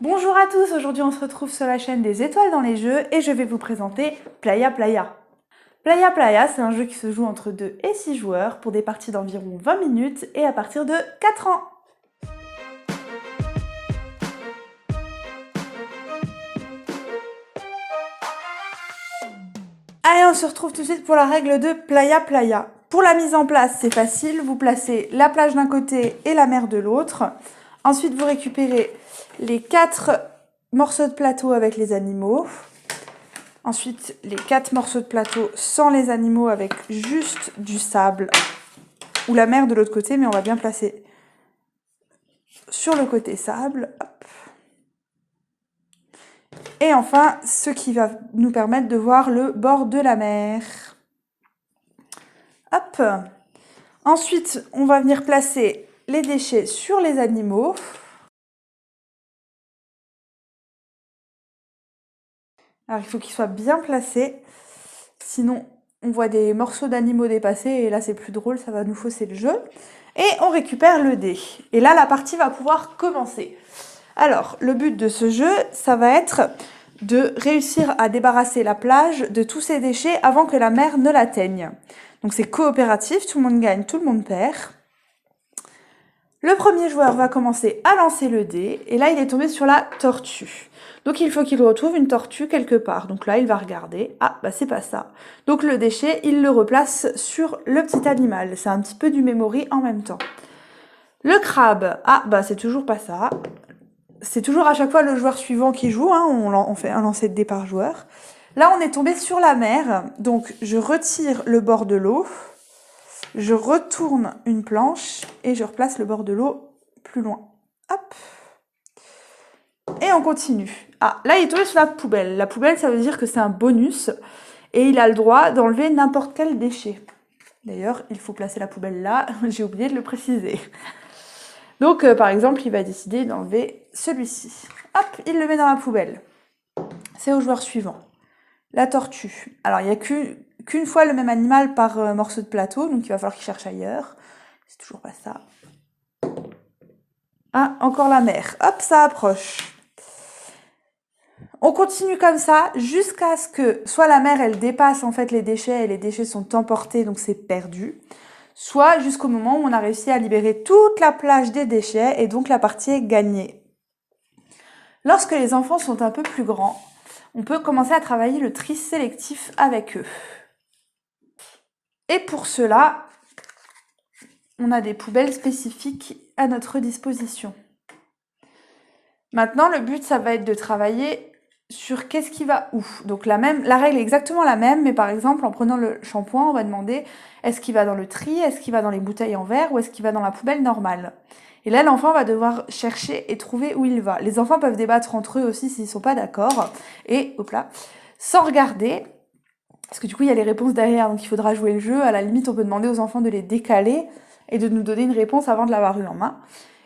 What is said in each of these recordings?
Bonjour à tous, aujourd'hui on se retrouve sur la chaîne des étoiles dans les jeux et je vais vous présenter Playa Playa. Playa Playa, c'est un jeu qui se joue entre 2 et 6 joueurs pour des parties d'environ 20 minutes et à partir de 4 ans. Allez, on se retrouve tout de suite pour la règle de Playa Playa. Pour la mise en place, c'est facile, vous placez la plage d'un côté et la mer de l'autre. Ensuite, vous récupérez les 4 morceaux de plateau avec les animaux. Ensuite, les 4 morceaux de plateau sans les animaux avec juste du sable ou la mer de l'autre côté, mais on va bien placer sur le côté sable. Hop. Et enfin, ce qui va nous permettre de voir le bord de la mer. Hop. Ensuite, on va venir placer les déchets sur les animaux. Alors, il faut qu'ils soient bien placés, sinon on voit des morceaux d'animaux dépasser et là c'est plus drôle, ça va nous fausser le jeu. Et on récupère le dé. Et là, la partie va pouvoir commencer. Alors, le but de ce jeu, ça va être de réussir à débarrasser la plage de tous ces déchets avant que la mer ne l'atteigne. Donc c'est coopératif, tout le monde gagne, tout le monde perd. Le premier joueur va commencer à lancer le dé, et là il est tombé sur la tortue. Donc il faut qu'il retrouve une tortue quelque part. Donc là il va regarder, ah bah c'est pas ça. Donc le déchet, il le replace sur le petit animal. C'est un petit peu du memory en même temps. Le crabe, ah bah c'est toujours pas ça. C'est toujours à chaque fois le joueur suivant qui joue, hein, on fait un lancer de dé par joueur. Là on est tombé sur la mer, donc je retire le bord de l'eau. Je retourne une planche et je replace le bord de l'eau plus loin. Hop. Et on continue. Ah, là il est tombé sur la poubelle. La poubelle, ça veut dire que c'est un bonus et il a le droit d'enlever n'importe quel déchet. D'ailleurs, il faut placer la poubelle là, j'ai oublié de le préciser. Donc, par exemple, il va décider d'enlever celui-ci. Hop, il le met dans la poubelle. C'est au joueur suivant. La tortue. Alors, il n'y a qu'une fois le même animal par morceau de plateau, donc il va falloir qu'il cherche ailleurs. C'est toujours pas ça. Ah, encore la mer. Hop, ça approche. On continue comme ça jusqu'à ce que soit la mer, elle dépasse en fait les déchets et les déchets sont emportés, donc c'est perdu. Soit jusqu'au moment où on a réussi à libérer toute la plage des déchets et donc la partie est gagnée. Lorsque les enfants sont un peu plus grands, on peut commencer à travailler le tri sélectif avec eux. Et pour cela, on a des poubelles spécifiques à notre disposition. Maintenant, le but, ça va être de travailler sur qu'est-ce qui va où. Donc la règle est exactement la même, mais par exemple, en prenant le shampoing, on va demander est-ce qu'il va dans le tri, est-ce qu'il va dans les bouteilles en verre ou est-ce qu'il va dans la poubelle normale. Et là, l'enfant va devoir chercher et trouver où il va. Les enfants peuvent débattre entre eux aussi s'ils ne sont pas d'accord. Et, hop là, sans regarder, parce que du coup, il y a les réponses derrière, donc il faudra jouer le jeu. À la limite, on peut demander aux enfants de les décaler et de nous donner une réponse avant de l'avoir eu en main.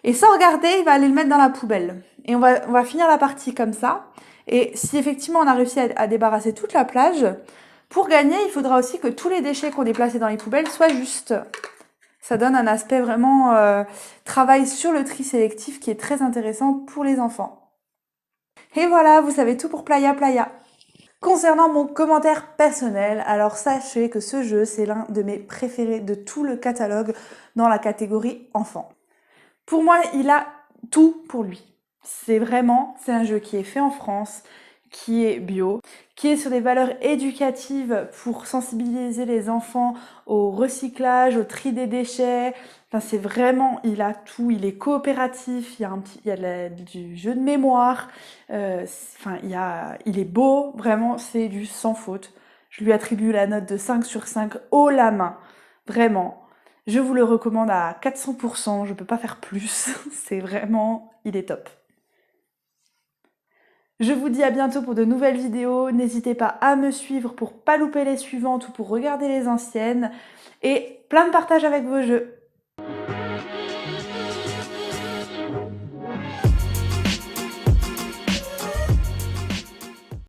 Et sans regarder, il va aller le mettre dans la poubelle. Et on va finir la partie comme ça. Et si effectivement on a réussi à débarrasser toute la plage, pour gagner, il faudra aussi que tous les déchets qu'on ait placés dans les poubelles soient justes. Ça donne un aspect vraiment travail sur le tri sélectif qui est très intéressant pour les enfants. Et voilà, vous savez tout pour Playa Playa. Concernant mon commentaire personnel, alors sachez que ce jeu, c'est l'un de mes préférés de tout le catalogue dans la catégorie enfant. Pour moi, il a tout pour lui. C'est un jeu qui est fait en France, qui est bio, qui est sur des valeurs éducatives pour sensibiliser les enfants au recyclage, au tri des déchets. Enfin, c'est vraiment, il a tout, il est coopératif, il y a du jeu de mémoire, il est beau, vraiment, c'est du sans faute. Je lui attribue la note de 5 sur 5 haut la main, vraiment. Je vous le recommande à 400%, je peux pas faire plus, c'est vraiment, il est top. Je vous dis à bientôt pour de nouvelles vidéos, n'hésitez pas à me suivre pour pas louper les suivantes ou pour regarder les anciennes, et plein de partage avec vos jeux.